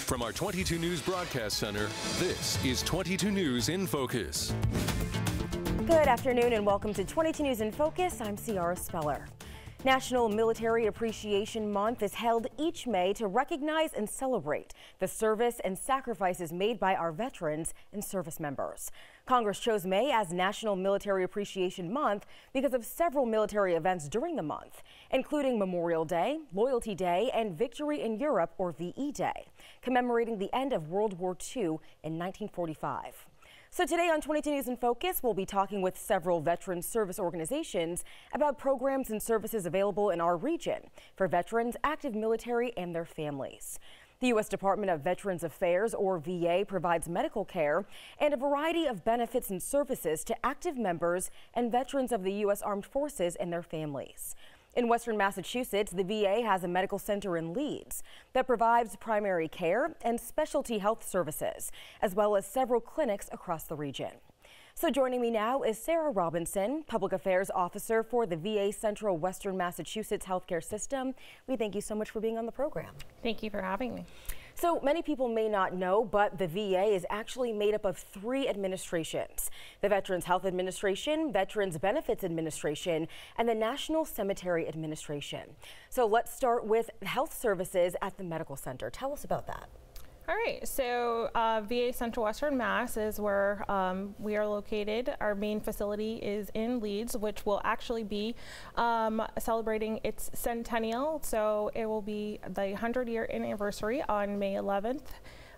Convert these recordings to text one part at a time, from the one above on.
From our 22 News Broadcast Center, this is 22 News in Focus. Good afternoon and welcome to 22 News in Focus. I'm Ciara Speller. National Military Appreciation Month is held each May to recognize and celebrate the service and sacrifices made by our veterans and service members. Congress chose May as National Military Appreciation Month because of several military events during the month, including Memorial Day, Loyalty Day, and Victory in Europe, or VE Day, commemorating the end of World War II in 1945. So today on 22 News in Focus, we'll be talking with several veteran service organizations about programs and services available in our region for veterans, active military, and their families. The U.S. Department of Veterans Affairs, or VA, provides medical care and a variety of benefits and services to active members and veterans of the U.S. Armed Forces and their families. In Western Massachusetts, the VA has a medical center in Leeds that provides primary care and specialty health services, as well as several clinics across the region. So joining me now is Sarah Robinson, Public Affairs Officer for the VA Central Western Massachusetts Healthcare System. We thank you so much for being on the program. Thank you for having me. So many people may not know, but the VA is actually made up of 3 administrations: the Veterans Health Administration, Veterans Benefits Administration, and the National Cemetery Administration. So let's start with health services at the medical center. Tell us about that. All right, so VA Central Western Mass is where we are located. Our main facility is in Leeds, which will actually be celebrating its centennial. So it will be the 100-year anniversary on May 11th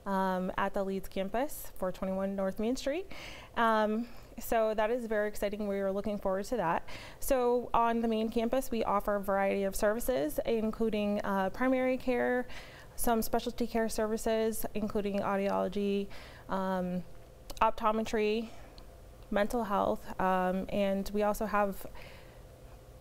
at the Leeds campus, 421 North Main Street. So that is very exciting. We are looking forward to that. So on the main campus, we offer a variety of services, including primary care, some specialty care services, including audiology, optometry, mental health, and we also have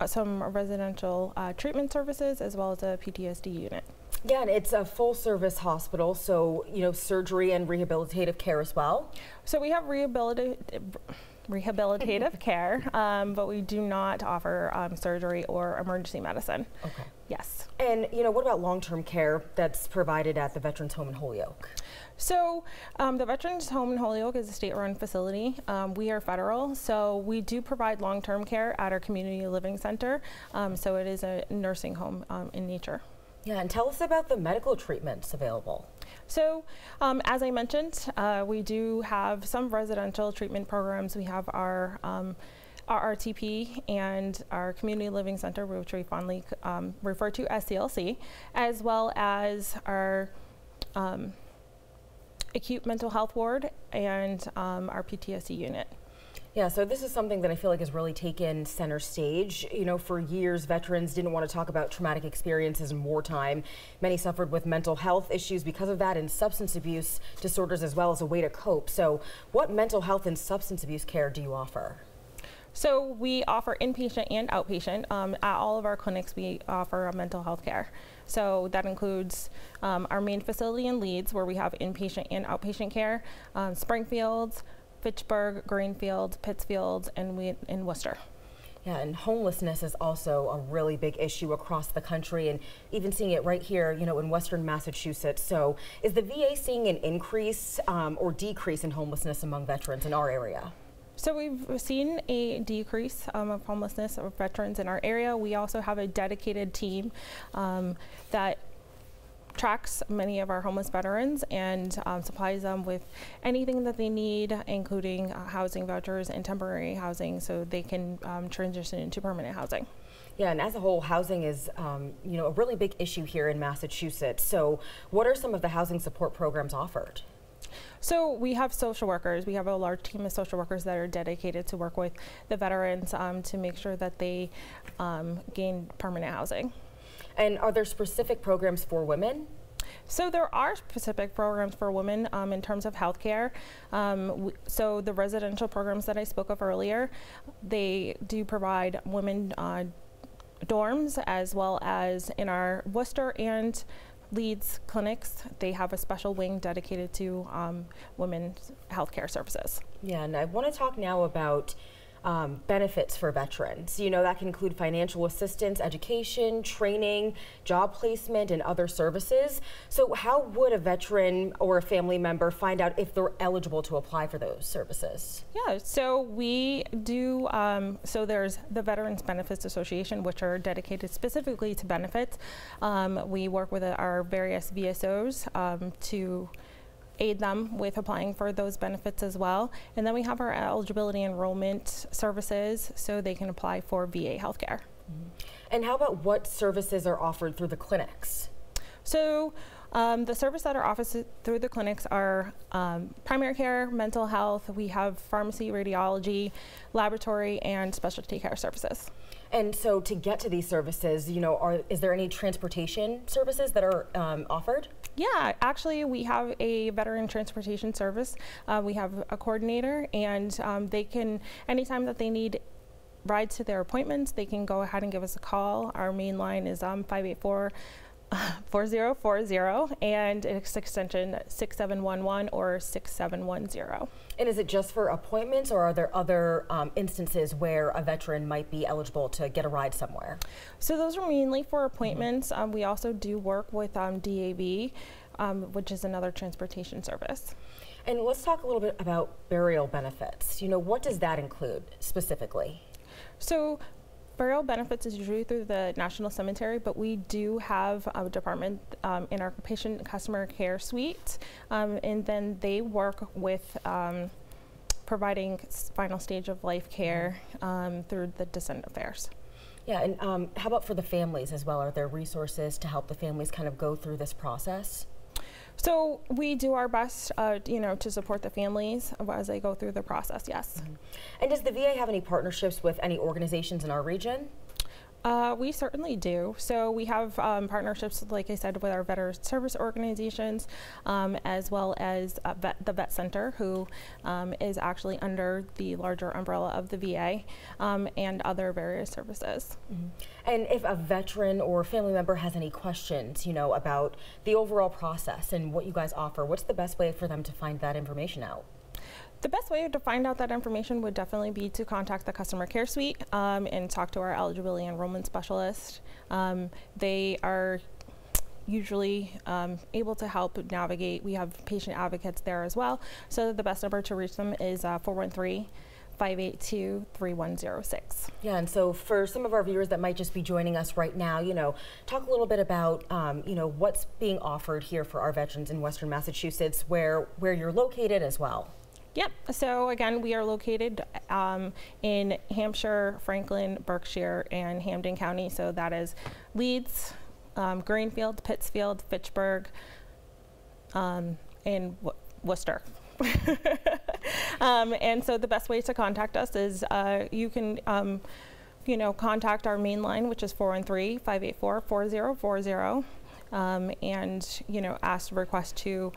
some residential treatment services as well as a PTSD unit. Yeah, and it's a full-service hospital, so, you know, surgery and rehabilitative care as well. So we have rehabilitative care, but we do not offer surgery or emergency medicine. Okay. Yes. And, you know, what about long-term care that's provided at the Veterans Home in Holyoke? So the Veterans Home in Holyoke is a state-run facility. We are federal, so we do provide long-term care at our community living center. So it is a nursing home in nature. Yeah, and tell us about the medical treatments available. So, as I mentioned, we do have some residential treatment programs. We have our RTP and our Community Living Center, which we fondly refer to as CLC, as well as our acute mental health ward and our PTSD unit. Yeah, so this is something that I feel like has really taken center stage. You know, for years, veterans didn't want to talk about traumatic experiences in wartime. Many suffered with mental health issues because of that, and substance abuse disorders as well as a way to cope. So what mental health and substance abuse care do you offer? So we offer inpatient and outpatient. At all of our clinics, we offer a mental health care. So that includes our main facility in Leeds, where we have inpatient and outpatient care, Springfield, Fitchburg, Greenfield, Pittsfield, and in Worcester. Yeah, and homelessness is also a really big issue across the country, and even seeing it right here, you know, in Western Massachusetts. So is the VA seeing an increase or decrease in homelessness among veterans in our area? So we've seen a decrease of homelessness of veterans in our area. We also have a dedicated team that tracks many of our homeless veterans and supplies them with anything that they need, including housing vouchers and temporary housing, so they can transition into permanent housing. Yeah, and as a whole, housing is you know, a really big issue here in Massachusetts. So what are some of the housing support programs offered? So we have social workers. We have a large team of social workers that are dedicated to work with the veterans to make sure that they gain permanent housing. And are there specific programs for women? So there are specific programs for women in terms of healthcare. So the residential programs that I spoke of earlier, they do provide women dorms, as well as in our Worcester and Leeds clinics, they have a special wing dedicated to women's healthcare services. Yeah, and I want to talk now about benefits for veterans. You know, that can include financial assistance, education, training, job placement, and other services. So how would a veteran or a family member find out if they're eligible to apply for those services? Yeah, so we do, so there's the Veterans Benefits Association, which are dedicated specifically to benefits. We work with our various VSOs to aid them with applying for those benefits as well. And then we have our eligibility enrollment services so they can apply for VA healthcare. And how about what services are offered through the clinics? So the services that are offered through the clinics are primary care, mental health, we have pharmacy, radiology, laboratory, and specialty care services. And so to get to these services, you know, is there any transportation services that are offered? Yeah, actually we have a veteran transportation service. We have a coordinator, and they can, anytime that they need rides to their appointments, they can go ahead and give us a call. Our main line is 584-4040, and it's extension 6711 or 6710. And is it just for appointments, or are there other instances where a veteran might be eligible to get a ride somewhere? So those are mainly for appointments. We also do work with DAB, which is another transportation service. And let's talk a little bit about burial benefits. You know, what does that include specifically? So burial benefits is usually through the National Cemetery, but we do have a department in our patient and customer care suite, and then they work with providing final stage of life care through the Descendant Affairs. Yeah, and how about for the families as well? Are there resources to help the families kind of go through this process? So we do our best, you know, to support the families as they go through the process, yes. And does the VA have any partnerships with any organizations in our region? We certainly do. So we have partnerships, like I said, with our veteran service organizations, as well as the Vet Center, who is actually under the larger umbrella of the VA, and other various services. And if a veteran or family member has any questions, you know, about the overall process and what you guys offer, what's the best way for them to find that information out? The best way to find out that information would definitely be to contact the customer care suite and talk to our eligibility enrollment specialist. They are usually able to help navigate. We have patient advocates there as well. So the best number to reach them is 413-582-3106. Yeah, and so for some of our viewers that might just be joining us right now, you know, talk a little bit about, you know, what's being offered here for our veterans in Western Massachusetts, where you're located as well. Yep, so again, we are located in Hampshire, Franklin, Berkshire, and Hampden County. So that is Leeds, Greenfield, Pittsfield, Fitchburg, and Worcester. And so the best way to contact us is you can you know, contact our main line, which is 413-584-4040. And, you know, request to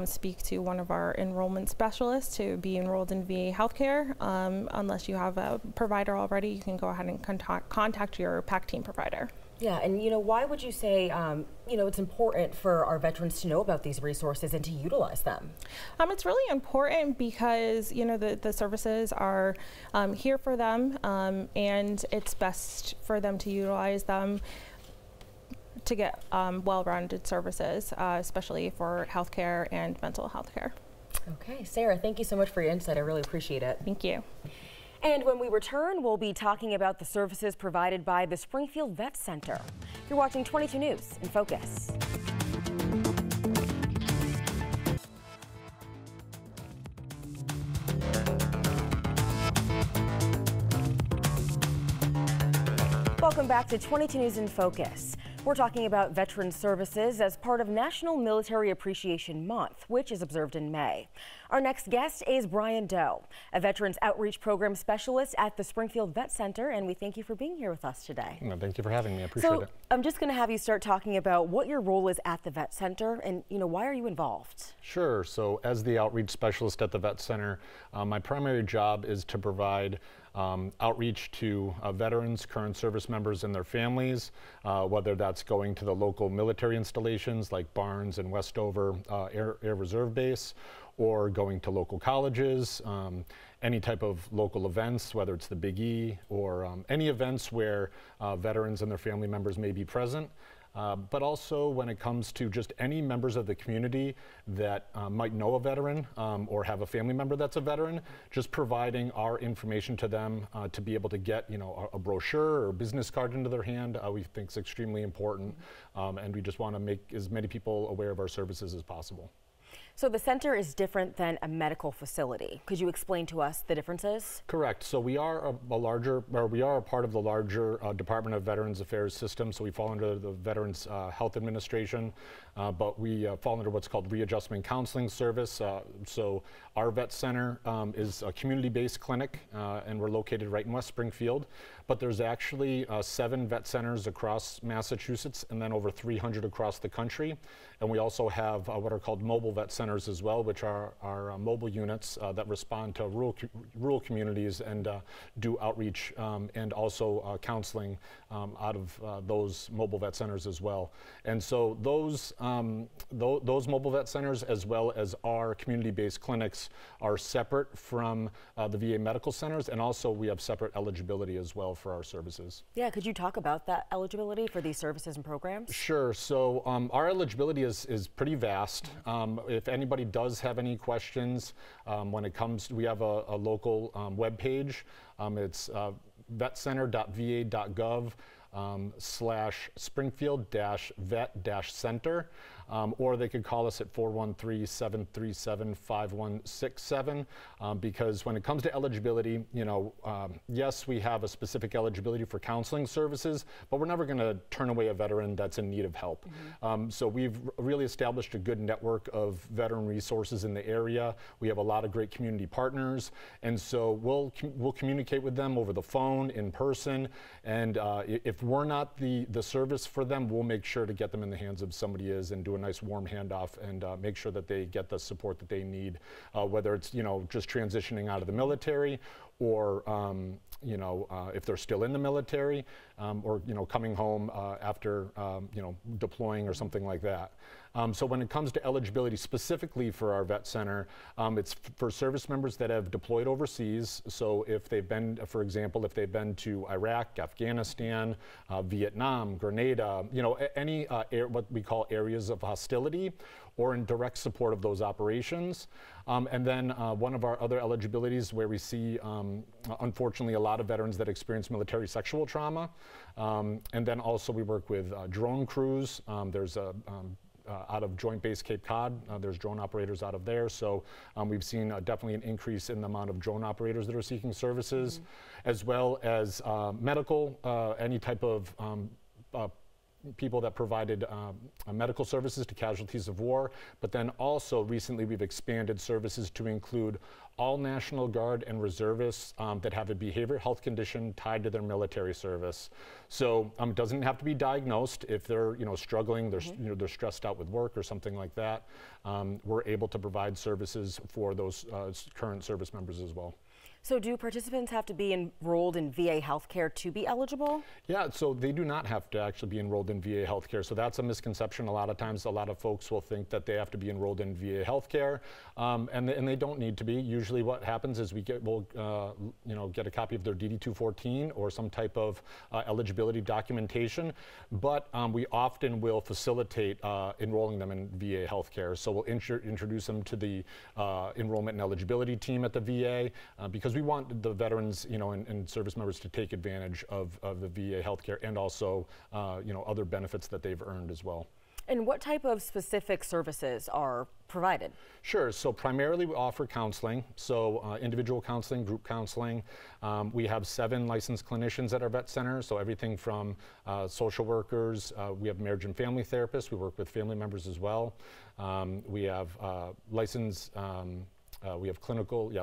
speak to one of our enrollment specialists to be enrolled in VA healthcare. Unless you have a provider already, you can go ahead and contact your PAC team provider. Yeah, and you know, why would you say, you know, it's important for our veterans to know about these resources and to utilize them? It's really important because, you know, the services are here for them, and it's best for them to utilize them to get well-rounded services, especially for healthcare and mental health care. Okay, Sarah, thank you so much for your insight. I really appreciate it. Thank you. And when we return, we'll be talking about the services provided by the Springfield Vet Center. You're watching 22 News in Focus. Welcome back to 22 News in Focus. We're talking about veteran services as part of National Military Appreciation Month, which is observed in May. Our next guest is Brian Doe, a Veterans Outreach Program Specialist at the Springfield Vet Center, and we thank you for being here with us today. No, thank you for having me. I appreciate it. I'm just going to have you start talking about what your role is at the Vet Center and, you know, why are you involved? Sure. So as the outreach specialist at the Vet Center, my primary job is to provide outreach to veterans, current service members, and their families, whether that's going to the local military installations like Barnes and Westover Air Reserve Base, or going to local colleges, any type of local events, whether it's the Big E or any events where veterans and their family members may be present. But also when it comes to just any members of the community that might know a veteran or have a family member that's a veteran, just providing our information to them to be able to get, you know, a brochure or a business card into their hand, we think is extremely important. And we just want to make as many people aware of our services as possible. So the center is different than a medical facility. Could you explain to us the differences? Correct. So we are a part of the larger Department of Veterans Affairs system. So we fall under the Veterans Health Administration, but we fall under what's called Readjustment Counseling Service. So our vet center is a community-based clinic, and we're located right in West Springfield. But there's actually 7 vet centers across Massachusetts, and then over 300 across the country. And we also have what are called mobile vet centers as well, which are our mobile units that respond to rural communities and do outreach and also counseling out of those mobile vet centers as well. And so those mobile vet centers, as well as our community-based clinics, are separate from the VA medical centers, and also we have separate eligibility as well for our services. Yeah, could you talk about that eligibility for these services and programs? Sure. So our eligibility is pretty vast. If anybody does have any questions, when it comes, we have a local web page. It's vetcenter.va.gov /Springfield-vet-center. Or they could call us at 413-737-5167, because when it comes to eligibility, you know, yes, we have a specific eligibility for counseling services, but we're never going to turn away a veteran that's in need of help. So we've really established a good network of veteran resources in the area. We have a lot of great community partners, and so we'll communicate with them over the phone, in person, and if we're not the service for them, we'll make sure to get them in the hands of somebody and do a nice warm handoff and make sure that they get the support that they need, whether it's, you know, just transitioning out of the military, or you know, if they're still in the military, or, you know, coming home after you know, deploying or something like that. So when it comes to eligibility specifically for our vet center, it's for service members that have deployed overseas. So if they've been, for example, if they've been to Iraq, Afghanistan, Vietnam, Grenada, you know, any what we call areas of hostility, or in direct support of those operations. And then one of our other eligibilities where we see, unfortunately, a lot of veterans that experience military sexual trauma. And then also we work with drone crews. There's a out of Joint Base Cape Cod, there's drone operators out of there. So we've seen definitely an increase in the amount of drone operators that are seeking services, as well as medical, any type of people that provided medical services to casualties of war. But then also recently we've expanded services to include all National Guard and reservists that have a behavioral health condition tied to their military service. So it doesn't have to be diagnosed. If they're, you know, struggling, they're, you know, they're stressed out with work or something like that, we're able to provide services for those current service members as well. So do participants have to be enrolled in VA healthcare to be eligible? Yeah, so they do not have to actually be enrolled in VA healthcare. So that's a misconception. A lot of times, a lot of folks will think that they have to be enrolled in VA healthcare, and they don't need to be. Usually what happens is we'll you know, get a copy of their DD-214 or some type of eligibility documentation, but we often will facilitate enrolling them in VA healthcare. So we'll introduce them to the enrollment and eligibility team at the VA, because we want the veterans, you know, and service members to take advantage of the VA healthcare and also, you know, other benefits that they've earned as well. And what type of specific services are provided? Sure. So primarily we offer counseling. So individual counseling, group counseling. We have 7 licensed clinicians at our vet center. So everything from social workers. We have marriage and family therapists. We work with family members as well. We have licensed. We have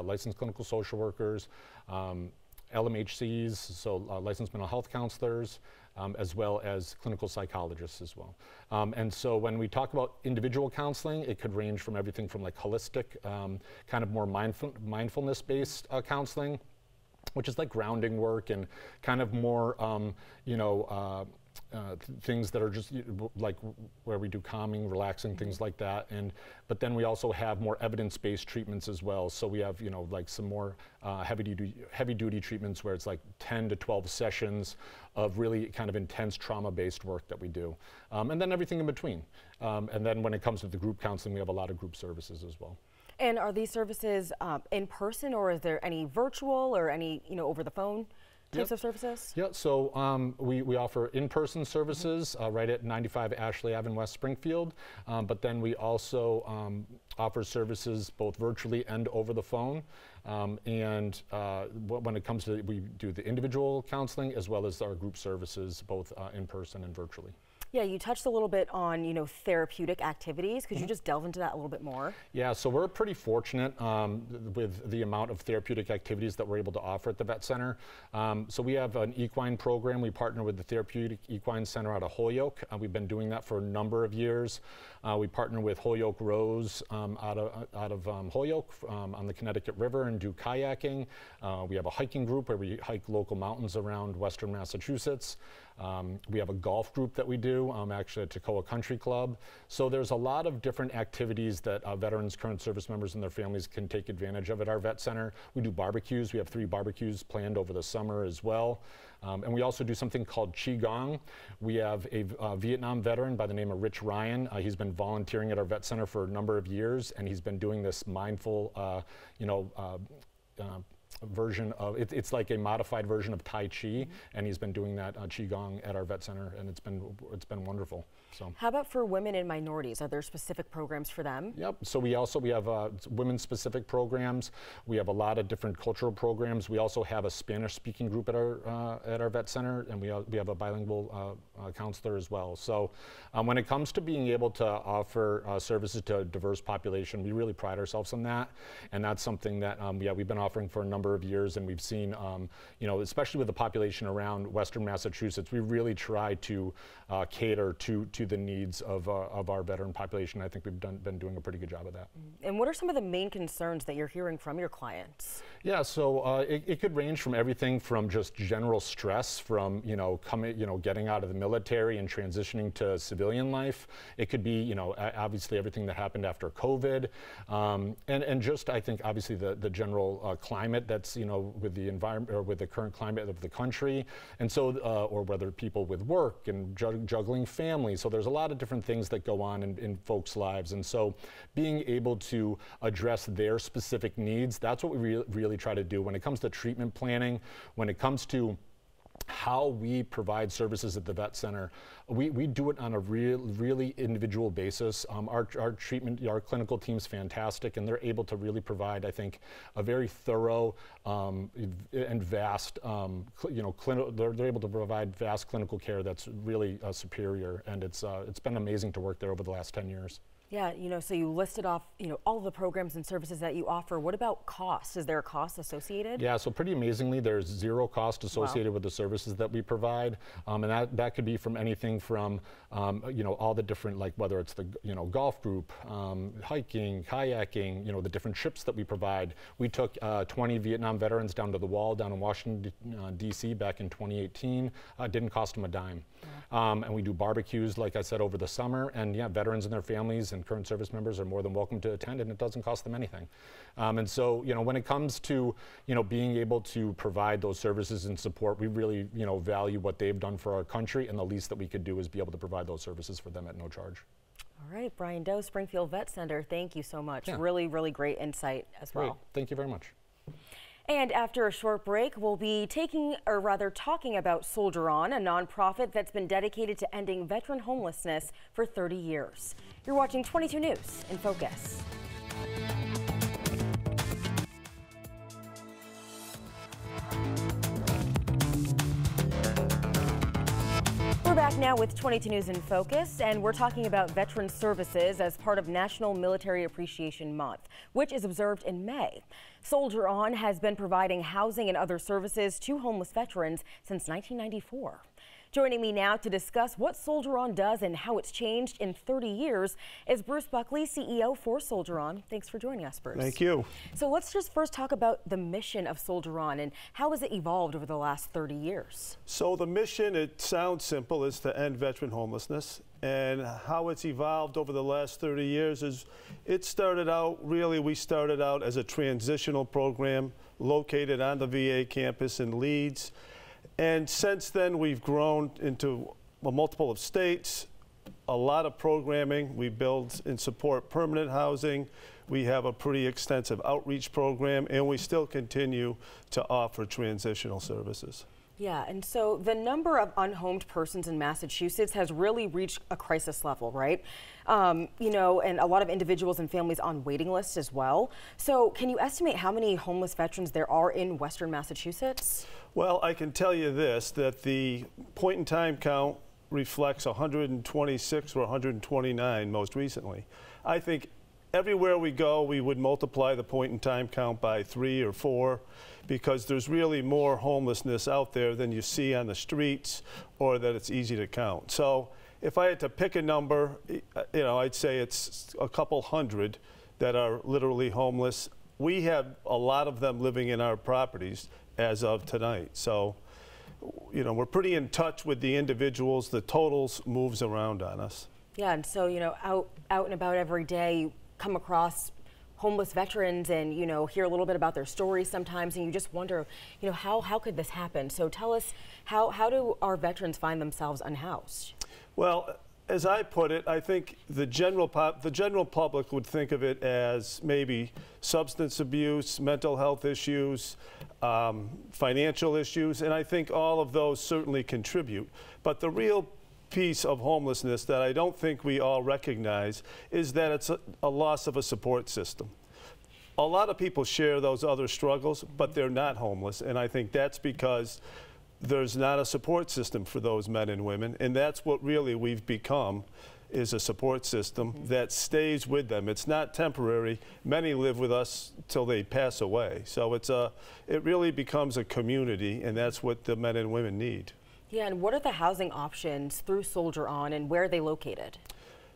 licensed clinical social workers, LMHCs, so licensed mental health counselors, as well as clinical psychologists as well. And so when we talk about individual counseling, it could range from everything from like holistic, kind of more mindfulness-based counseling, which is like grounding work and kind of more, you know, things that are just like where we do calming, relaxing, things like that. But then we also have more evidence-based treatments as well. So we have, like some more heavy-duty treatments where it's like 10 to 12 sessions of really kind of intense trauma-based work that we do. And then everything in between. And then when it comes to the group counseling, we have a lot of group services as well. And are these services in person, or is there any virtual or any, over the phone types of services? Yeah, so we offer in-person services right at 95 Ashley Ave in West Springfield, but then we also offer services both virtually and over the phone. And when it comes to, we do the individual counseling as well as our group services, both in person and virtually. Yeah, you touched a little bit on, therapeutic activities. Could you just delve into that a little bit more? Yeah, so we're pretty fortunate with the amount of therapeutic activities that we're able to offer at the Vet Center. So we have an equine program. We partner with the Therapeutic Equine Center out of Holyoke. We've been doing that for a number of years. We partner with Holyoke Rose out of Holyoke on the Connecticut River and do kayaking. We have a hiking group where we hike local mountains around Western Massachusetts. We have a golf group that we do, actually at Toccoa Country Club. So there's a lot of different activities that veterans, current service members, and their families can take advantage of at our Vet Center. We do barbecues. We have 3 barbecues planned over the summer as well. And we also do something called Qigong. We have a Vietnam veteran by the name of Rich Ryan. He's been volunteering at our Vet Center for a number of years, and he's been doing this mindful, version of it's like a modified version of Tai Chi, and he's been doing that Qigong at our Vet Center, and it's been wonderful. So how about for women and minorities? Are there specific programs for them? Yep. So we have women-specific programs. We have a lot of different cultural programs. We also have a Spanish-speaking group at our Vet Center, and we have a bilingual counselor as well. So when it comes to being able to offer services to a diverse population, we really pride ourselves on that, and that's something that we've been offering for a number of years, and we've seen, especially with the population around Western Massachusetts, we really try to cater to the needs of our veteran population. I think we've been doing a pretty good job of that. And what are some of the main concerns that you're hearing from your clients? Yeah, so it could range from everything from just general stress from getting out of the military and transitioning to civilian life. It could be obviously everything that happened after COVID, and just I think obviously the general climate that's with the environment or with the current climate of the country, and so or whether people with work and juggling families. So there's a lot of different things that go on in folks' lives, and so being able to address their specific needs, that's what we really try to do when it comes to treatment planning, when it comes to how we provide services at the Vet Center. We do it on a really individual basis. Our clinical team's fantastic, and they're able to really provide, I think, a very thorough and vast, they're able to provide vast clinical care that's really superior, and it's been amazing to work there over the last 10 years. Yeah, so you listed off, all of the programs and services that you offer. What about cost? Is there a cost associated? Yeah, so pretty amazingly, there's zero cost associated with the services that we provide. And that could be from anything from, all the different, like whether it's the, golf group, hiking, kayaking, the different trips that we provide. We took 20 Vietnam veterans down to the wall down in Washington, D.C. back in 2018. Didn't cost them a dime. And we do barbecues, like I said, over the summer. And yeah, veterans and their families and current service members are more than welcome to attend, and it doesn't cost them anything. And so, when it comes to, being able to provide those services and support, we really, value what they've done for our country, and the least that we could do is be able to provide those services for them at no charge. All right, Brian Doe, Springfield Vet Center, thank you so much. Yeah. Really, really great insight as well. Great. Thank you very much. And after a short break, we'll be talking about Soldier On, a nonprofit that's been dedicated to ending veteran homelessness for 30 years. You're watching 22 News in Focus. We're back now with 22 News in Focus, and we're talking about veteran services as part of National Military Appreciation Month, which is observed in May. Soldier On has been providing housing and other services to homeless veterans since 1994. Joining me now to discuss what Soldier On does and how it's changed in 30 years is Bruce Buckley, CEO for Soldier On. Thanks for joining us, Bruce. Thank you. So let's just first talk about the mission of Soldier On and how has it evolved over the last 30 years? So the mission, it sounds simple, is to end veteran homelessness. And how it's evolved over the last 30 years is we started out as a transitional program located on the VA campus in Leeds. And since then, we've grown into a multiple of states, a lot of programming. We build and support permanent housing. We have a pretty extensive outreach program, and we still continue to offer transitional services. Yeah, and so the number of unhomed persons in Massachusetts has really reached a crisis level, right? You know, and a lot of individuals and families on waiting lists as well. So can you estimate how many homeless veterans there are in Western Massachusetts? Well, I can tell you this, that the point-in-time count reflects 126 or 129 most recently. I think everywhere we go, we would multiply the point-in-time count by 3 or 4 because there's really more homelessness out there than you see on the streets or that it's easy to count. So if I had to pick a number, you know, I'd say it's a couple hundred that are literally homeless. We have a lot of them living in our properties as of tonight. So, you know, we're pretty in touch with the individuals. The totals moves around on us. Yeah, and so, you know, out and about every day, come across homeless veterans and, you know, hear a little bit about their stories sometimes, and you just wonder, you know, how could this happen? So tell us, how do our veterans find themselves unhoused? Well, as I put it, I think the general public would think of it as maybe substance abuse, mental health issues, financial issues, and I think all of those certainly contribute. But the real piece of homelessness that I don't think we all recognize is that it's a loss of a support system. A lot of people share those other struggles, but they're not homeless, and I think that's because there's not a support system for those men and women, and that's what really we've become, is a support system that stays with them. It's not temporary. Many live with us till they pass away. So it really becomes a community, and that's what the men and women need. Yeah, and what are the housing options through Soldier On, and where are they located?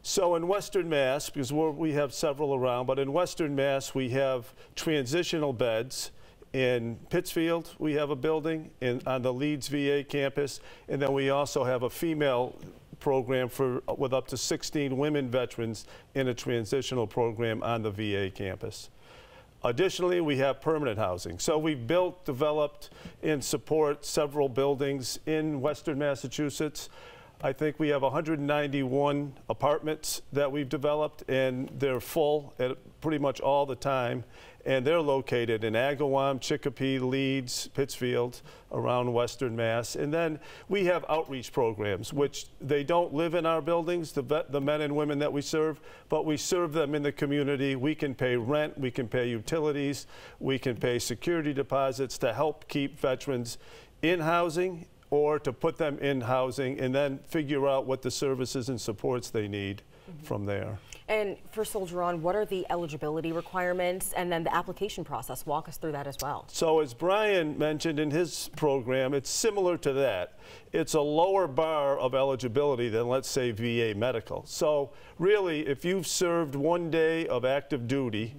So in Western Mass, because we have several around, but in Western Mass we have transitional beds. In Pittsfield, we have a building on the Leeds VA campus, and then we also have a female program with up to 16 women veterans in a transitional program on the VA campus. Additionally, we have permanent housing. So we've built, developed, and support several buildings in Western Massachusetts. I think we have 191 apartments that we've developed, and they're full at pretty much all the time. And they're located in Agawam, Chicopee, Leeds, Pittsfield, around Western Mass. And then we have outreach programs, which they don't live in our buildings, the men and women that we serve, but we serve them in the community. We can pay rent, we can pay utilities, we can pay security deposits to help keep veterans in housing or to put them in housing and then figure out what the services and supports they need from there. And for Soldier On, what are the eligibility requirements and then the application process? Walk us through that as well. So as Brian mentioned in his program, it's similar to that. It's a lower bar of eligibility than, let's say, VA medical. So really, if you've served 1 day of active duty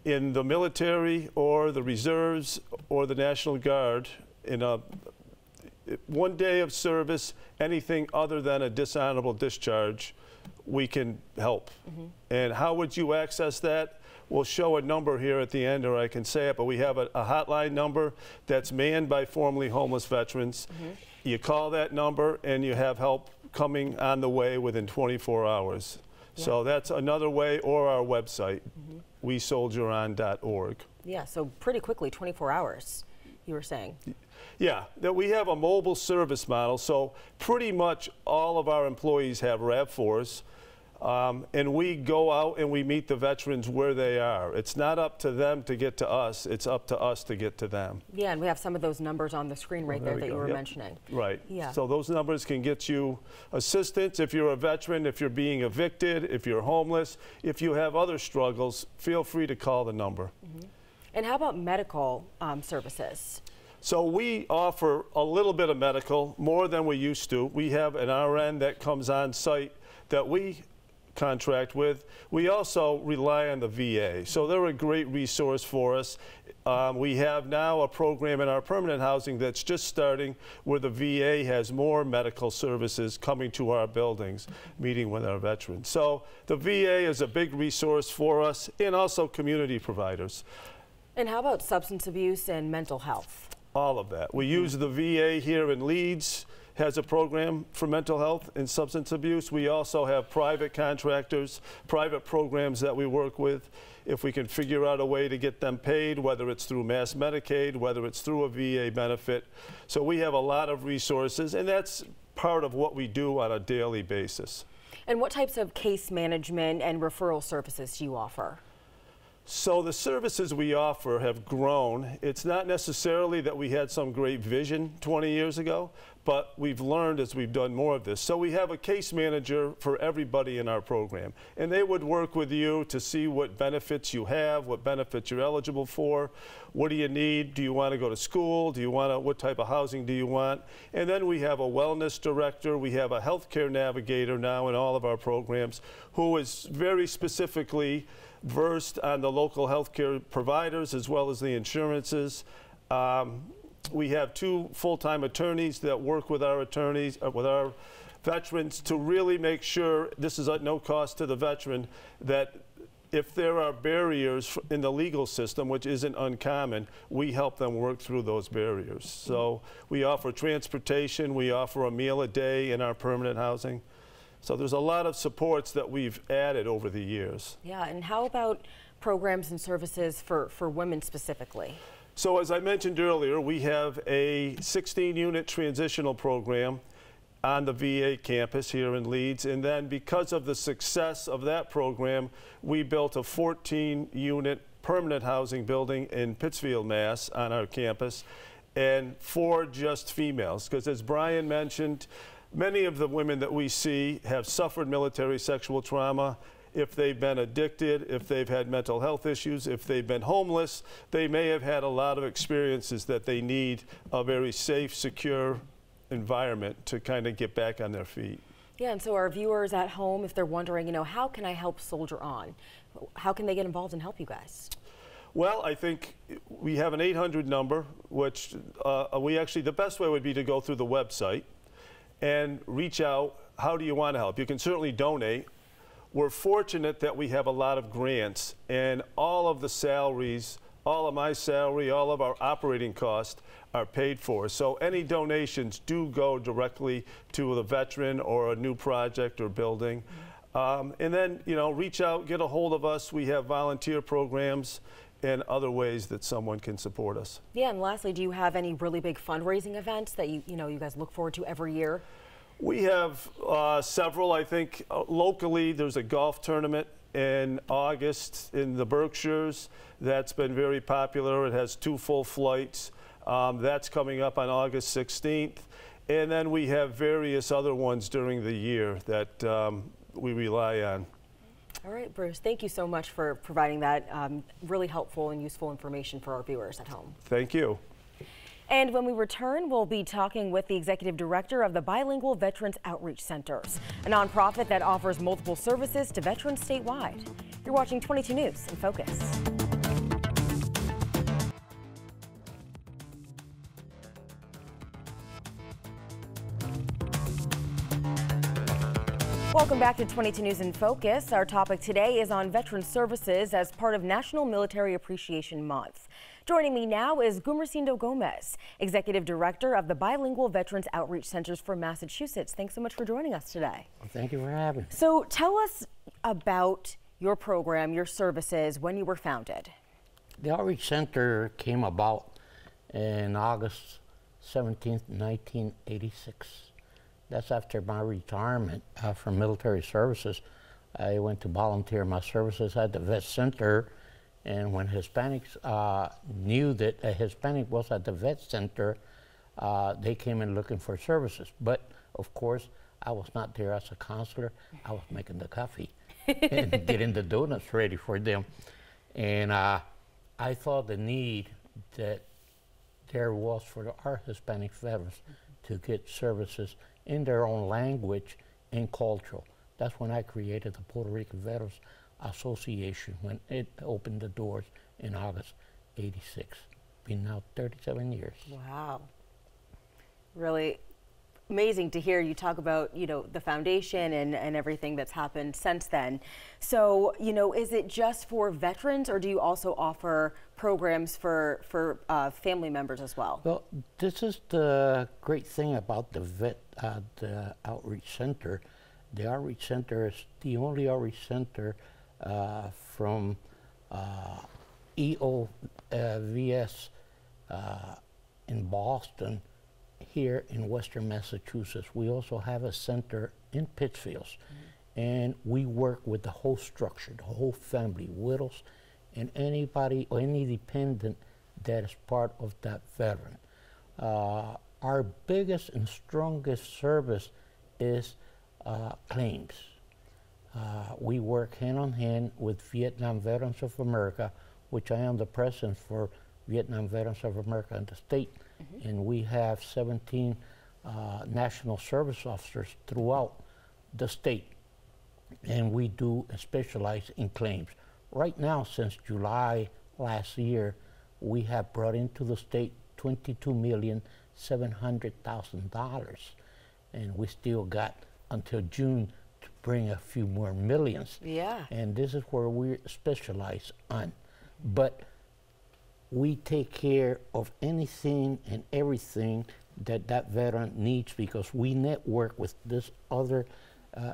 in the military or the reserves or the National Guard, in a 1 day of service, anything other than a dishonorable discharge, we can help. And how would you access that? We'll show a number here at the end, or I can say it, but we have a hotline number that's manned by formerly homeless veterans. You call that number and you have help coming on the way within 24 hours. Yeah. So that's another way, or our website, wesoldieron.org. Yeah, so pretty quickly, 24 hours, you were saying. Yeah, that we have a mobile service model, so pretty much all of our employees have RAV4s, and we go out and we meet the veterans where they are. It's not up to them to get to us, it's up to us to get to them. Yeah, and we have some of those numbers on the screen right there that you were mentioning. Right. Yeah. So those numbers can get you assistance if you're a veteran, if you're being evicted, if you're homeless, if you have other struggles, feel free to call the number. And how about medical services? So we offer a little bit of medical, more than we used to. We have an RN that comes on site that we contract with. We also rely on the VA. So they're a great resource for us. We have now a program in our permanent housing that's just starting where the VA has more medical services coming to our buildings, meeting with our veterans. So the VA is a big resource for us, and also community providers. And how about substance abuse and mental health? All of that. We use the VA here in Leeds, has a program for mental health and substance abuse. We also have private contractors, private programs that we work with. If we can figure out a way to get them paid, whether it's through Mass Medicaid, whether it's through a VA benefit. So we have a lot of resources, and that's part of what we do on a daily basis. And what types of case management and referral services do you offer? So the services we offer have grown. It's not necessarily that we had some great vision 20 years ago, but we've learned as we've done more of this. So we have a case manager for everybody in our program, and they would work with you to see what benefits you have, what benefits you're eligible for, what do you need, do you want to go to school, do you want to, what type of housing do you want, and then we have a wellness director, we have a healthcare navigator now in all of our programs who is very specifically versed on the local healthcare providers as well as the insurances. We have 2 full-time attorneys that work with our attorneys, with our veterans to really make sure, this is at no cost to the veteran, that if there are barriers in the legal system, which isn't uncommon, we help them work through those barriers. So we offer transportation, we offer a meal a day in our permanent housing. So there's a lot of supports that we've added over the years. Yeah, and how about programs and services for women specifically? So as I mentioned earlier, we have a 16-unit transitional program on the VA campus here in Leeds. And then because of the success of that program, we built a 14-unit permanent housing building in Pittsfield, Mass. On our campus, and for just females. Because as Brian mentioned, many of the women that we see have suffered military sexual trauma. If they've been addicted, if they've had mental health issues, if they've been homeless, they may have had a lot of experiences that they need a very safe, secure environment to kind of get back on their feet. Yeah, and so our viewers at home, if they're wondering, you know, how can I help Soldier On? How can they get involved and help you guys? Well, I think we have an 800 number, which the best way would be to go through the website and reach out. How do you want to help? You can certainly donate. We're fortunate that we have a lot of grants, and all of the salaries, all of my salary, all of our operating costs are paid for. So any donations do go directly to the veteran or a new project or building. And then, you know, reach out, get a hold of us. We have volunteer programs and other ways that someone can support us. Yeah, and lastly, do you have any really big fundraising events that you guys look forward to every year? We have several. I think locally there's a golf tournament in August in the Berkshires that's been very popular. It has 2 full flights. That's coming up on August 16th. And then we have various other ones during the year that we rely on. All right, Bruce, thank you so much for providing that really helpful and useful information for our viewers at home. Thank you. And when we return, we'll be talking with the executive director of the Bilingual Veterans Outreach Centers, a nonprofit that offers multiple services to veterans statewide. You're watching 22 News in Focus. Welcome back to 22 News in Focus. Our topic today is on veteran services as part of National Military Appreciation Month. Joining me now is Gumercindo Gomez, Executive Director of the Bilingual Veterans Outreach Centers for Massachusetts. Thanks so much for joining us today. Well, thank you for having me. So tell us about your program, your services, when you were founded. The Outreach Center came about in August 17th, 1986. That's after my retirement from military services. I went to volunteer my services at the Vet Center, and when Hispanics knew that a Hispanic was at the Vet Center, they came in looking for services. But of course, I was not there as a counselor. I was making the coffee and getting the donuts ready for them. And I thought the need that there was for our Hispanic veterans to get services in their own language and cultural. That's when I created the Puerto Rican Veterans Association, when it opened the doors in August '86. Been now 37 years. Wow. Really amazing to hear you talk about, the foundation and everything that's happened since then. So, is it just for veterans, or do you also offer programs for family members as well? Well, this is the great thing about the outreach center. The outreach center is the only outreach center from EOVS in Boston here in Western Massachusetts. We also have a center in Pittsfield, and we work with the whole structure, the whole family, widows, and anybody or any dependent that is part of that veteran. Our biggest and strongest service is claims. We work hand in hand with Vietnam Veterans of America, which I am the president for Vietnam Veterans of America in the state, and we have 17 national service officers throughout the state, and we do specialize in claims. Right now, since July last year, we have brought into the state $22,700,000, and we still got until June to bring a few more millions. Yeah. And this is where we specialize on. But we take care of anything and everything that that veteran needs, because we network with this other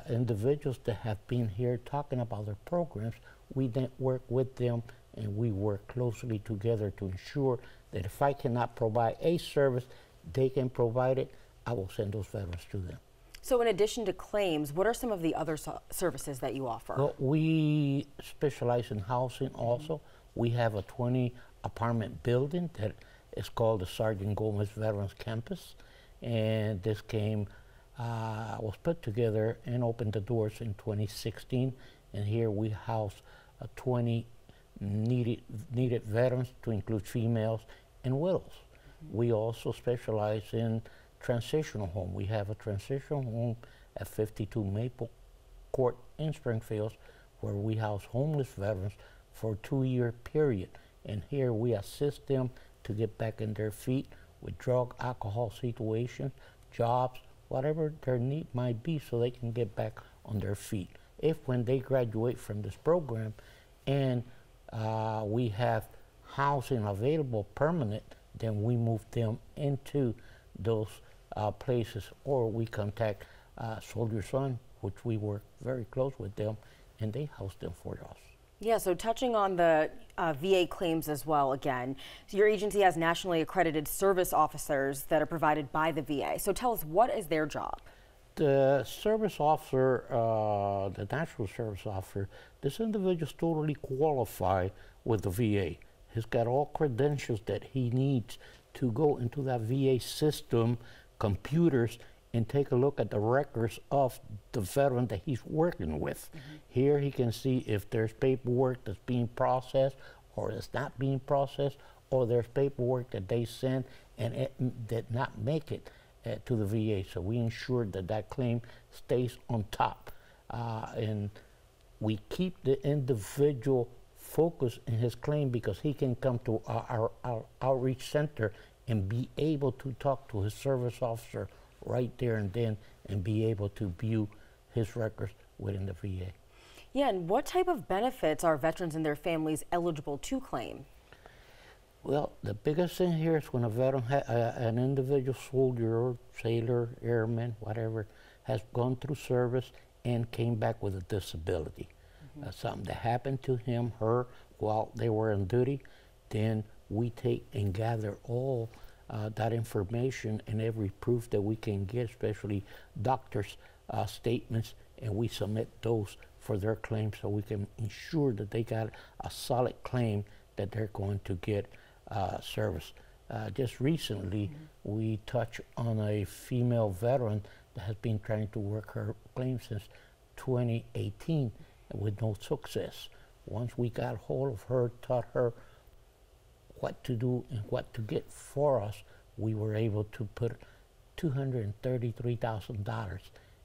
individuals that have been here talking about their programs. We network with them, and we work closely together to ensure that if I cannot provide a service, they can provide it. I will send those veterans to them. So in addition to claims, what are some of the other services that you offer? Well, we specialize in housing also. We have a 20 apartment building that is called the Sergeant Gomez Veterans Campus, and this was put together and opened the doors in 2016, and here we house 20 needed veterans, to include females and widows. We also specialize in transitional home. We have a transitional home at 52 Maple Court in Springfield, where we house homeless veterans for a 2-year period. And here we assist them to get back on their feet with drug, alcohol situations, jobs, whatever their need might be, so they can get back on their feet. If when they graduate from this program and we have housing available permanent, then we move them into those places, or we contact Soldier Son, which we work very close with them, and they house them for us. Yeah, so touching on the VA claims as well again, so your agency has nationally accredited service officers that are provided by the VA. So tell us, what is their job? The service officer, the national service officer, this individual is totally qualified with the VA. He's got all credentials that he needs to go into that VA system, computers, and take a look at the records of the veteran that he's working with. Here he can see if there's paperwork that's being processed or it's not being processed, or there's paperwork that they send and it did not make it to the VA. So we ensure that that claim stays on top. And we keep the individual focused in his claim, because he can come to our outreach center and be able to talk to his service officer right there and then, and be able to view his records within the VA. Yeah, and what type of benefits are veterans and their families eligible to claim? Well, the biggest thing here is when a veteran, an individual soldier or sailor, airman, whatever, has gone through service and came back with a disability. Something that happened to him, her, while they were on duty, then we take and gather all that information and every proof that we can get, especially doctors' statements, and we submit those for their claims, so we can ensure that they got a solid claim that they're going to get service. Just recently, we touched on a female veteran that has been trying to work her claim since 2018 with no success. Once we got hold of her, taught her what to do and what to get for us, we were able to put $233,000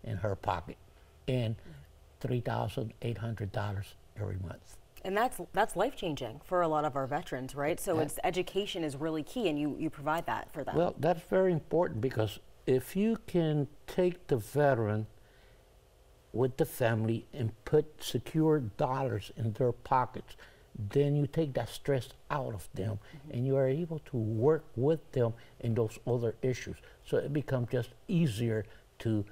in her pocket and $3,800 every month. And that's life-changing for a lot of our veterans, right? So it's education is really key, and you provide that for them. Well, that's very important, because if you can take the veteran with the family and put secure dollars in their pockets, then you take that stress out of them, and you are able to work with them in those other issues. So it becomes just easier to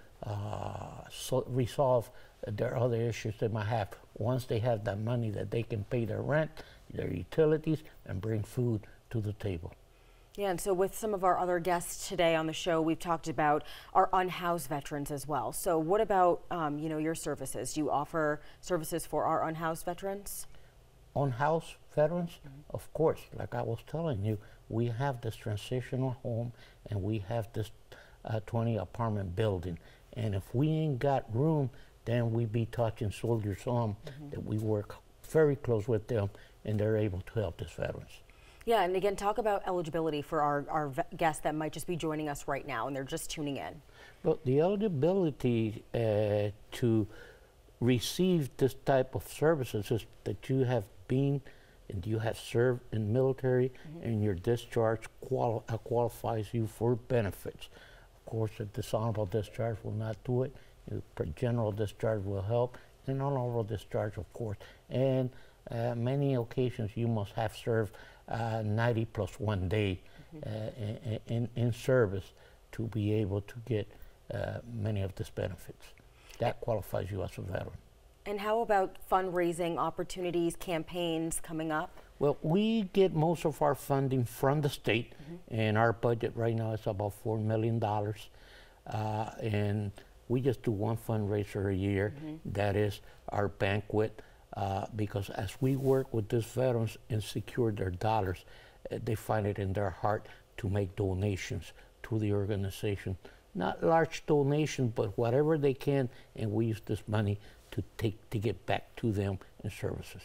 resolve their other issues they might have once they have that money that they can pay their rent, their utilities, and bring food to the table. Yeah, and so with some of our other guests today on the show, we've talked about our unhoused veterans as well. So what about you know, your services? Do you offer services for our unhoused veterans? Unhoused veterans, of course. Like I was telling you, we have this transitional home, and we have this 20 apartment building. And if we ain't got room, then we be touching soldiers' arm, that we work very close with them, and they're able to help these veterans. Yeah, and again, talk about eligibility for our guests that might just be joining us right now and they're just tuning in. Well, the eligibility to receive this type of services is that you have been and you have served in military, and your discharge qualifies you for benefits. Of course, a dishonorable discharge will not do it. General discharge will help, and honorable discharge, of course. And many occasions you must have served 90 plus 1 day in service to be able to get many of these benefits. That qualifies you as a veteran. And how about fundraising opportunities, campaigns coming up? Well, we get most of our funding from the state, and our budget right now is about $4 million. And we just do one fundraiser a year, that is our banquet, because as we work with these veterans and secure their dollars, they find it in their heart to make donations to the organization. Not large donations, but whatever they can, and we use this money to get back to them in services.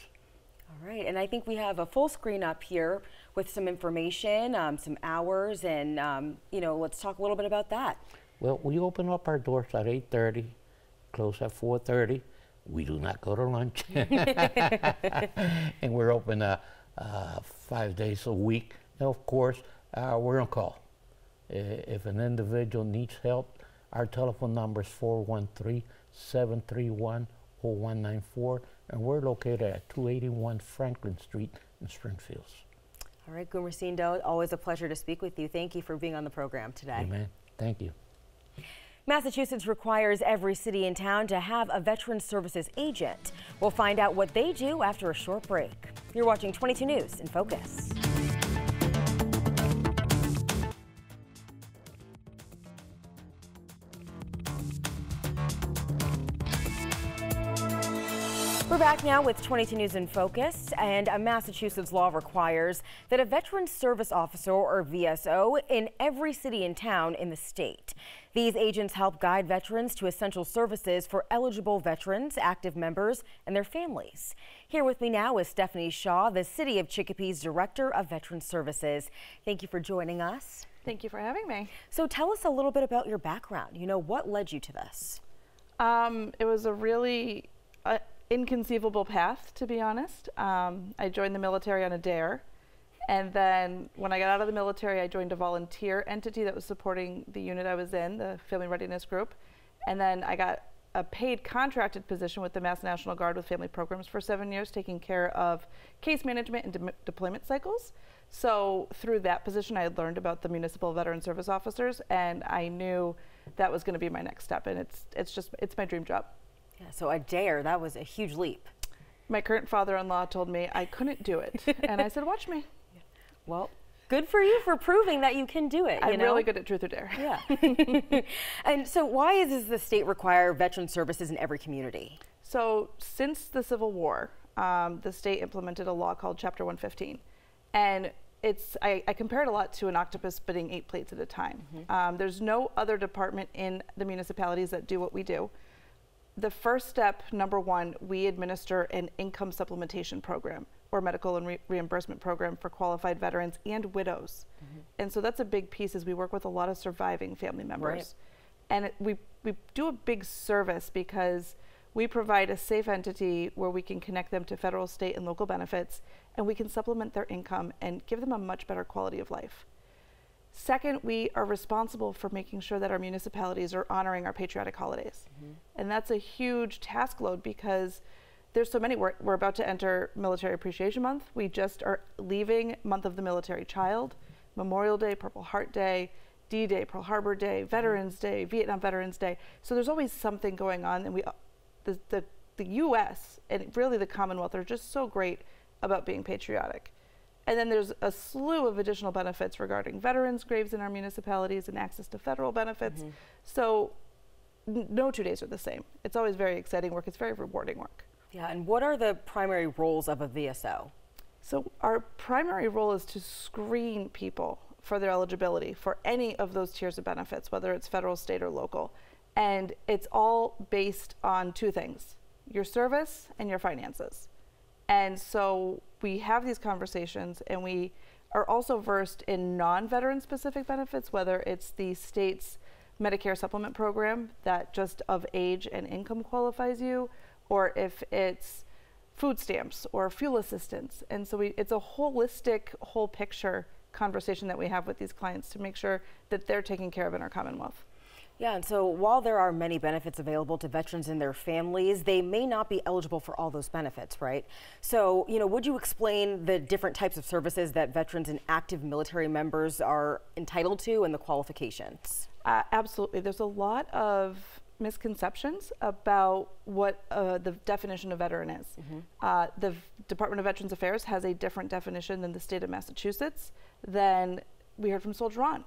All right, and I think we have a full screen up here with some information, some hours, and you know, let's talk a little bit about that. Well, we open up our doors at 8:30, close at 4:30. We do not go to lunch, and we're open 5 days a week. And of course, we're on call. If an individual needs help, our telephone number is 413-731-0194, and we're located at 281 Franklin Street in Springfield. All right, Gumercindo, always a pleasure to speak with you. Thank you for being on the program today. Amen. Thank you. Massachusetts requires every city and town to have a Veteran Services agent. We'll find out what they do after a short break. You're watching 22 News in Focus. We're back now with 22 News in Focus, and a Massachusetts law requires that a Veteran Service Officer, or VSO, in every city and town in the state. These agents help guide veterans to essential services for eligible veterans, active members, and their families. Here with me now is Stephanie Shaw, the City of Chicopee's Director of Veteran Services. Thank you for joining us. Thank you for having me. So tell us a little bit about your background. You know, what led you to this? It was a really inconceivable path, to be honest. I joined the military on a dare, and then when I got out of the military, I joined a volunteer entity that was supporting the unit I was in, the Family Readiness Group, and then I got a paid contracted position with the Mass National Guard with family programs for 7 years, taking care of case management and deployment cycles. So through that position, I had learned about the municipal veteran service officers, and I knew that was going to be my next step, and it's my dream job. Yeah, so a dare, that was a huge leap. My current father-in-law told me I couldn't do it, and I said, watch me. Well, good for you for proving that you can do it. I'm really good at truth or dare. Yeah. And so why does the state require veteran services in every community? So since the Civil War, the state implemented a law called Chapter 115. And I compare it a lot to an octopus spitting 8 plates at a time. There's no other department in the municipalities that do what we do. The first step, number one, we administer an income supplementation program or medical and reimbursement program for qualified veterans and widows. And so that's a big piece, is we work with a lot of surviving family members. And we do a big service because we provide a safe entity where we can connect them to federal, state, and local benefits, and we can supplement their income and give them a much better quality of life. Second, we are responsible for making sure that our municipalities are honoring our patriotic holidays. And that's a huge task load because there's so many. We're about to enter Military Appreciation Month. We just are leaving Month of the Military Child, Memorial Day, Purple Heart Day, D-Day, Pearl Harbor Day, Veterans Day, Vietnam Veterans Day. So there's always something going on, and the U.S. and really the Commonwealth are just so great about being patriotic. And then there's a slew of additional benefits regarding veterans' graves in our municipalities and access to federal benefits. So no 2 days are the same. It's always very exciting work. It's very rewarding work. Yeah, and what are the primary roles of a VSO? So our primary role is to screen people for their eligibility for any of those tiers of benefits, whether it's federal, state, or local. And it's all based on two things: your service and your finances. And so we have these conversations, and we are also versed in non-veteran specific benefits, whether it's the state's Medicare supplement program that just of age and income qualifies you, or if it's food stamps or fuel assistance. And so it's a holistic, whole picture conversation that we have with these clients to make sure that they're taken care of in our Commonwealth. Yeah, and so while there are many benefits available to veterans and their families, they may not be eligible for all those benefits, right? So, would you explain the different types of services that veterans and active military members are entitled to and the qualifications? Absolutely. There's a lot of misconceptions about what the definition of veteran is. The Department of Veterans Affairs has a different definition than the state of Massachusetts. Then we heard from Soldier On,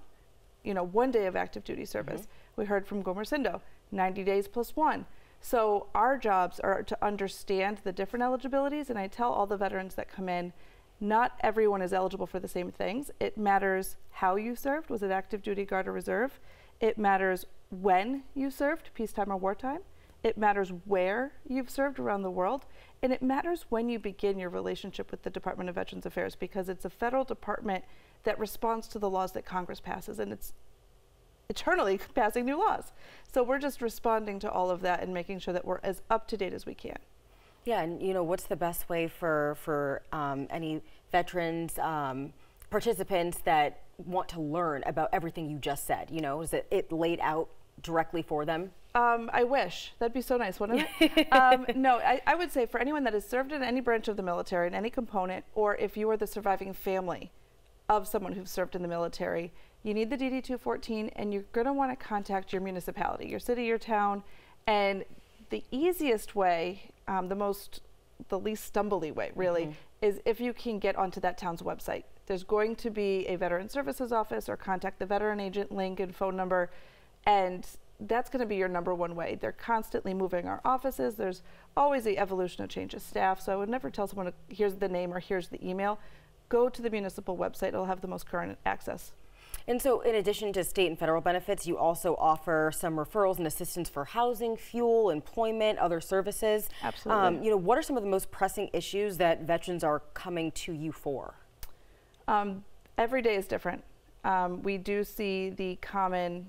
1 day of active duty service. We heard from Gomer Sindo, 90 days plus 1. So our jobs are to understand the different eligibilities, and I tell all the veterans that come in, not everyone is eligible for the same things. It matters how you served. Was it active duty, Guard, or Reserve? It matters when you served, peacetime or wartime. It matters where you've served around the world. And it matters when you begin your relationship with the Department of Veterans Affairs, because it's a federal department that responds to the laws that Congress passes, and it's eternally passing new laws. So we're just responding to all of that and making sure that we're as up to date as we can. Yeah, and what's the best way for any veterans, participants that want to learn about everything you just said? Is it laid out directly for them? I wish. That'd be so nice, wouldn't it? No, I would say for anyone that has served in any branch of the military, in any component, or if you are the surviving family of someone who's served in the military, you need the DD-214, and you're going to want to contact your municipality, your city, your town. And the easiest way, the least stumbly way, really, is if you can get onto that town's website. There's going to be a Veteran Services office, or contact the veteran agent link and phone number, and that's going to be your number one way. They're constantly moving our offices. There's always the evolution of change of staff, so I would never tell someone, here's the name or here's the email. Go to the municipal website. It'll have the most current access. And so in addition to state and federal benefits, you also offer some referrals and assistance for housing, fuel, employment, other services. Absolutely. What are some of the most pressing issues that veterans are coming to you for? Every day is different. We do see the common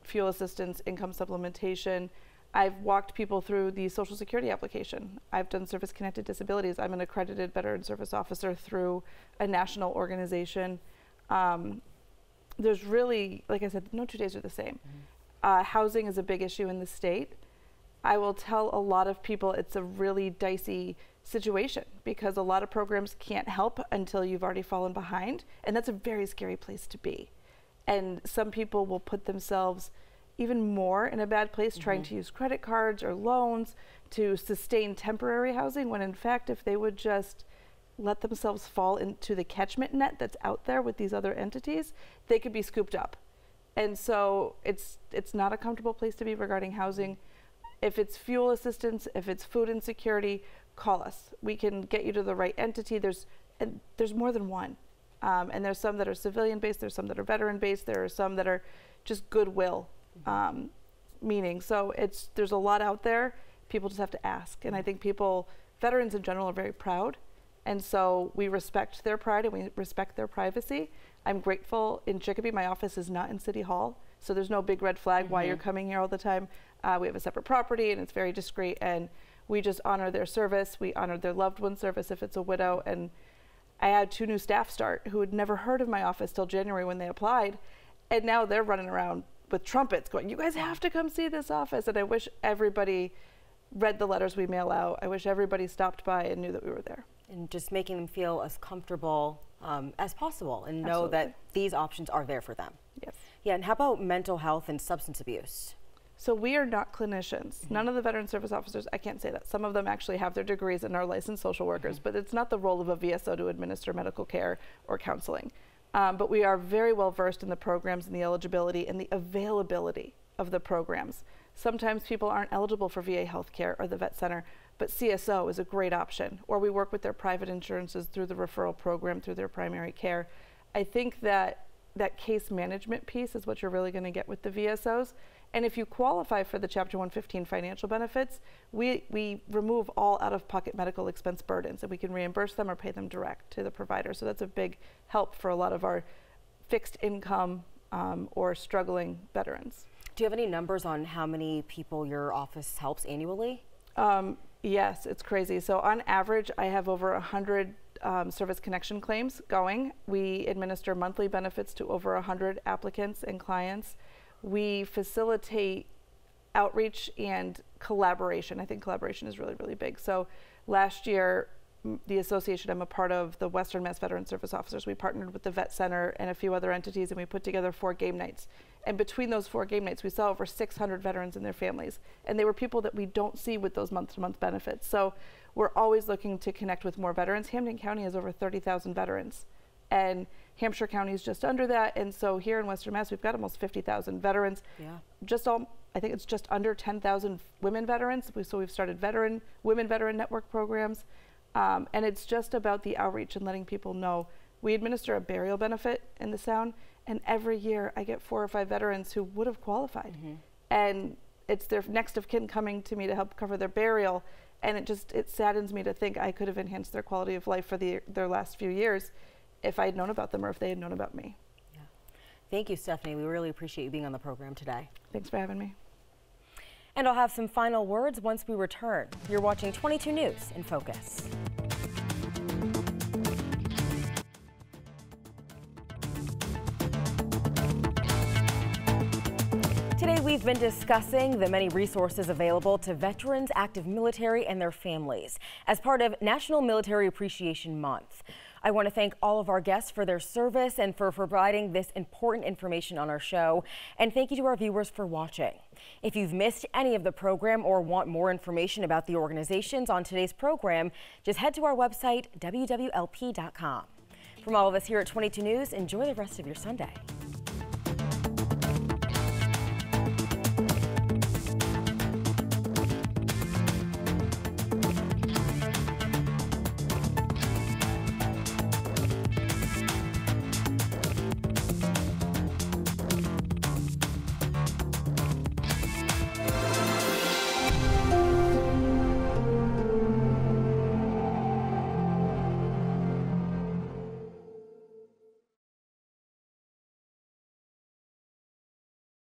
fuel assistance, income supplementation. I've walked people through the Social Security application. I've done service-connected disabilities. I'm an accredited veteran service officer through a national organization. There's really, like I said, no 2 days are the same. Housing is a big issue in the state. I will tell a lot of people it's a really dicey situation because a lot of programs can't help until you've already fallen behind, and that's a very scary place to be. And some people will put themselves even more in a bad place trying to use credit cards or loans to sustain temporary housing, when in fact, if they would just let themselves fall into the catchment net that's out there with these other entities, they could be scooped up. And so it's not a comfortable place to be regarding housing. If it's fuel assistance, if it's food insecurity, call us. We can get you to the right entity. There's more than one. And there's some that are civilian based, there's some that are veteran based, there are some that are just goodwill meaning. So there's a lot out there. People just have to ask. And I think veterans in general are very proud And so we respect their pride and we respect their privacy. I'm grateful in Chicopee, my office is not in City Hall, so there's no big red flag why you're coming here all the time. We have a separate property and it's very discreet, and we just honor their service. We honor their loved one's service if it's a widow. And I had 2 new staff start who had never heard of my office till January when they applied. And now they're running around with trumpets going, you guys have to come see this office. And I wish everybody read the letters we mail out. I wish everybody stopped by and knew that we were there. And just making them feel as comfortable as possible and know Absolutely. that these options are there for them. Yes. Yeah, and how about mental health and substance abuse? So we are not clinicians. None of the veteran service officers, I can't say that. Some of them actually have their degrees and are licensed social workers, but it's not the role of a VSO to administer medical care or counseling. But we are very well versed in the programs and the eligibility and the availability of the programs. Sometimes people aren't eligible for VA healthcare or the vet center, but CSO is a great option. Or we work with their private insurances through the referral program, through their primary care. I think that case management piece is what you're really going to get with the VSOs. And if you qualify for the Chapter 115 financial benefits, we remove all out-of-pocket medical expense burdens, and we can reimburse them or pay them direct to the provider. So that's a big help for a lot of our fixed income or struggling veterans. Do you have any numbers on how many people your office helps annually? Yes, it's crazy. So on average, I have over 100 service connection claims going. We administer monthly benefits to over 100 applicants and clients. We facilitate outreach and collaboration. I think collaboration is really, really big. So last year, the association I'm a part of, the Western Mass Veteran Service Officers, we partnered with the Vet Center and a few other entities, and we put together 4 game nights. And between those 4 game nights, we saw over 600 veterans and their families. And they were people that we don't see with those month-to-month benefits. So we're always looking to connect with more veterans. Hampden County has over 30,000 veterans. And Hampshire County is just under that. And so here in Western Mass, we've got almost 50,000 veterans. Yeah. I think it's just under 10,000 women veterans. So we've started women veteran network programs. And it's just about the outreach and letting people know. We administer a burial benefit in the town, and every year I get 4 or 5 veterans who would have qualified. And it's their next of kin coming to me to help cover their burial. And it saddens me to think I could have enhanced their quality of life for their last few years if I had known about them or if they had known about me. Yeah. Thank you, Stephanie. We really appreciate you being on the program today. Thanks for having me. And I'll have some final words once we return. You're watching 22 News in Focus. Today we've been discussing the many resources available to veterans, active military, and their families as part of National Military Appreciation Month. I want to thank all of our guests for their service and for providing this important information on our show. And thank you to our viewers for watching. If you've missed any of the program or want more information about the organizations on today's program, just head to our website, wwlp.com. From all of us here at 22 News, enjoy the rest of your Sunday.